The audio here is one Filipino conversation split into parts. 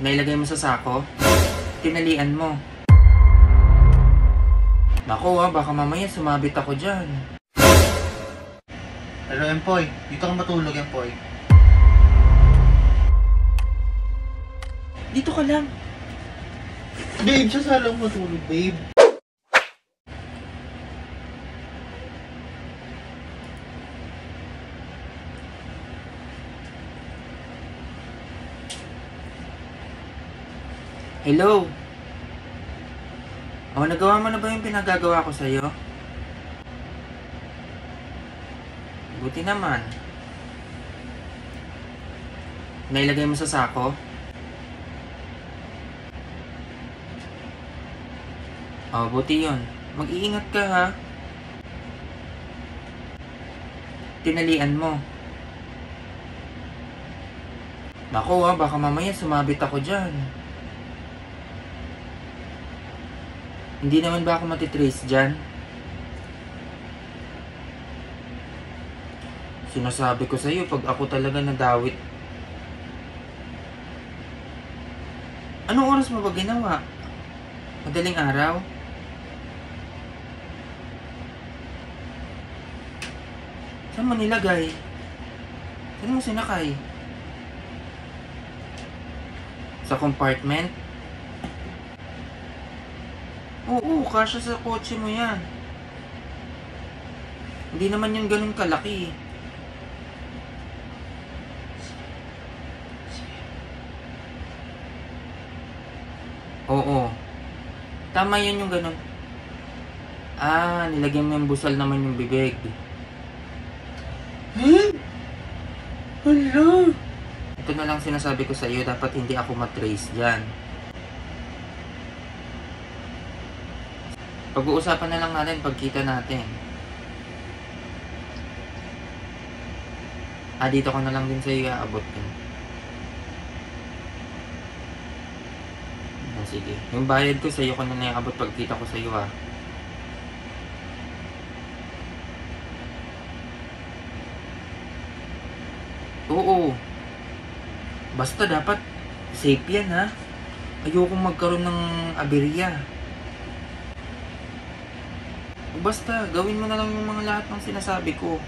Nailagay mo sa sako? Tinalian mo. Naku baka mamaya sumabit ako dyan. Hello, Empoy. Dito ka matulog, Empoy. Dito ka lang. Babe, sa sala ko matulog, babe. Hello? Nagawa mo na ba yung pinagagawa ko sa'yo? Buti naman. Nailagay mo sa sako? Buti yun. Mag-iingat ka ha. Tinalian mo. Naku baka mamaya sumabit ako dyan. Hindi naman ba ako matitrace dyan? Sinasabi ko sa'yo, pag ako talaga nadawit. Anong oras mo ba ginawa? Madaling araw? Saan mo nilagay? Saan mo sinakay? Sa compartment? Oo, kasya sa kotse mo yan. Hindi naman yung ganun kalaki. Oo. Tama yan yung ganun. Nilagyan mo yung busal naman yung bibig. Hala! Ito na lang sinasabi ko sa iyo, dapat hindi ako matrace dyan. Pag-uusapan na lang natin pagkita natin. Dito ko na lang din sa iyo aabot din. Sige. Yung bayad ko sa iyo ko na naiabot pagkita ko sa iyo ha. Oo. Basta dapat safe yan ha. Ayokong magkaroon ng aberya. Basta gawin mo na lang yung mga lahat ng sinasabi ko.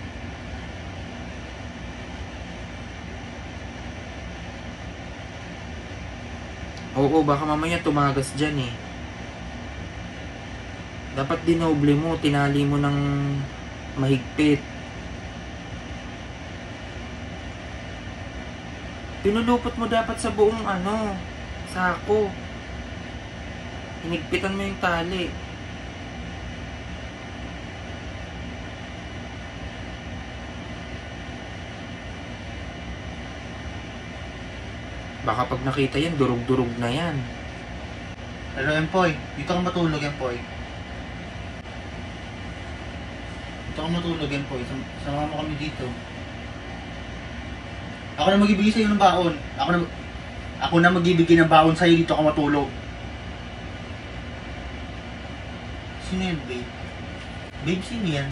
Oo, baka mamaya tumagas dyan eh. Dapat dinoble mo, tinali mo ng mahigpit. Pinulupot mo dapat sa buong sako. Hinigpitan mo yung tali. Baka pag nakita yan, durug-durug na yan. Hello, Empoy. Dito ka matulog, Empoy. Dito ka matulog, Empoy. Sama mo kami dito. Ako na magbibigay sa'yo ng baon. Ako na magbibigay ng baon sa'yo, dito ka matulog. Sino yan, babe? Babe, sino yan?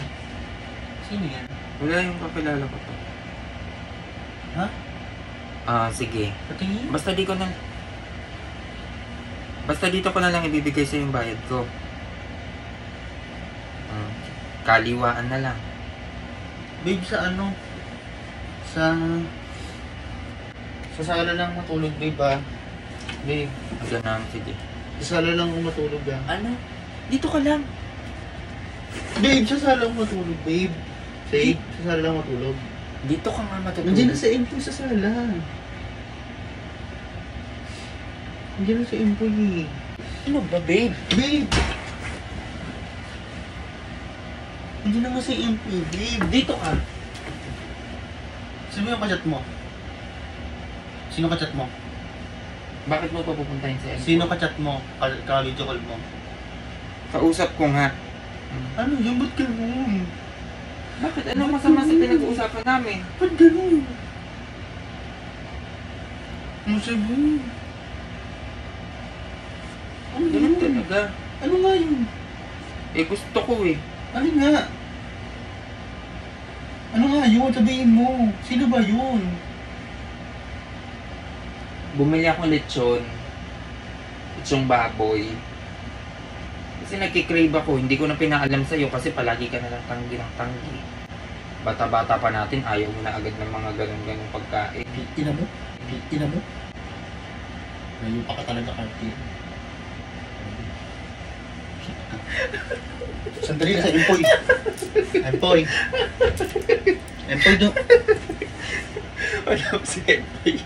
Sino yan? Wala yung kakilala ko to. Ha? Sige. Patingin? Basta dito ko na lang ibibigay sa yung bayad ko. Kaliwaan na lang. Babe, sa Sa sala lang matulog, babe Babe. Ganun, sige. Sa sala lang matulog Dito ka lang. Babe, sa sala lang matulog, babe. Babe, sa sala lang matulog. Dito ka nga matutulog. Nandiyan na sa info sa sala. Nandiyan na sa info eh. Ano ba, babe? Babe! Nandiyan na nga sa info, babe. Dito ka. Sino yung kachat mo? Sino kachat mo? Bakit mo pa pupuntahin sa info? Sino kachat mo? Ka-video call mo? Kausap ko nga. Ano yun? Ba't ganun? Bakit? Ano masama sa pinag-uusapan namin? Ba't ganun? Ano sabi? Ano Ganun yun? talaga. Ano nga yun? Gusto ko eh. Ano nga? Ano nga yun? Sabihin mo. Sino ba yun? bumili akong lechon baboy. Kasi nagkikrave ako, hindi ko na pinaalam sa'yo kasi palagi ka na lang tanggi ng tanggi. Bata-bata pa natin, ayaw mo na agad ng mga ganun-ganung pagkain. Ina mo? Ngayon pa ka talaga, Cartier. Sandali na sa Empoy. Empoy doon. Wala ko si Empoy.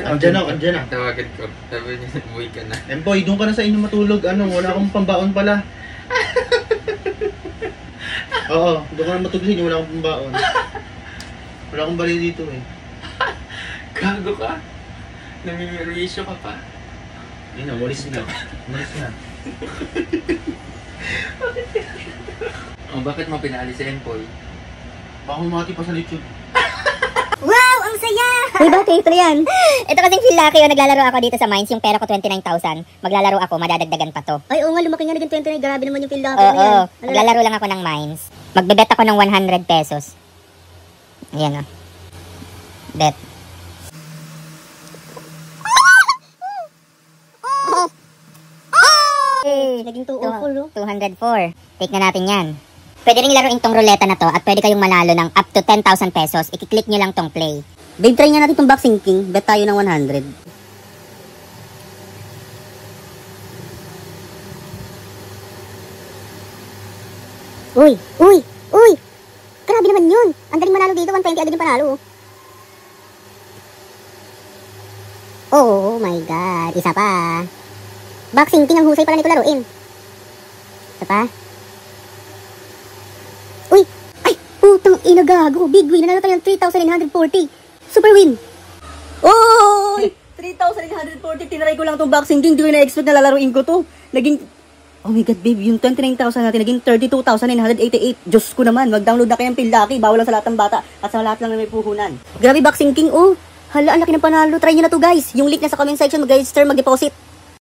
Andiyan na. Tawagan ko. Sabi niya, umuwi ka na. Empoy, doon ka na sa inyo matulog. Wala akong pambaon pala. Oo, doon ka na matulog sa inyo. Wala akong pambaon. Wala akong bali dito eh. Gago ka. Namimirisyo ka pa. Yun na, walis na. Bakit mo pinali si Empoy? Baka humati pa sa lechon. Wow! Ang saya! Uy, bakit? Ito yan. Ito kasing feel lucky. Naglalaro ako dito sa Mines. Yung pera ko 29,000. Maglalaro ako. Madadagdagan pa to. Ay, oo nga. Lumaki nga naging 29. Grabe naman yung feel lucky Oo. na yan. Maglalaro lang ako ng Mines. Magbebet ako ng 100 pesos. Ayan o. Bet. Naging 204, 204. Take na natin yan. Pwede rin laruin tong ruleta na to at pwede kayong manalo ng up to 10,000 pesos. I-click nyo lang tong play. Babe, try nga natin itong Boxing King. Bet tayo ng 100. Uy! Grabe naman yun. Ang galing manalo dito. 120 agad yung panalo. Oh my God. Isa pa. Boxing King ang husay pala nito laruin. Isa pa. Uy! Ay! Putang ina gago. Big win. Nanalo tayo ng 3,940. Super win. Oy! 3,840. Tinaray ko lang itong Boxing King. Hindi ko na-expect na lalaruin ko to. Naging... Oh my God, babe. Yung 29,000 natin, naging 32,988. Diyos ko naman. Mag-download na kayong Pildaki. Bawal lang sa lahat ng bata. At sa lahat lang na may puhunan. Grabe, Boxing King. Oh! Hala, ang laki ng panalo. Try nyo na to, guys. Yung link na sa comment section. Mag-register, mag-deposit.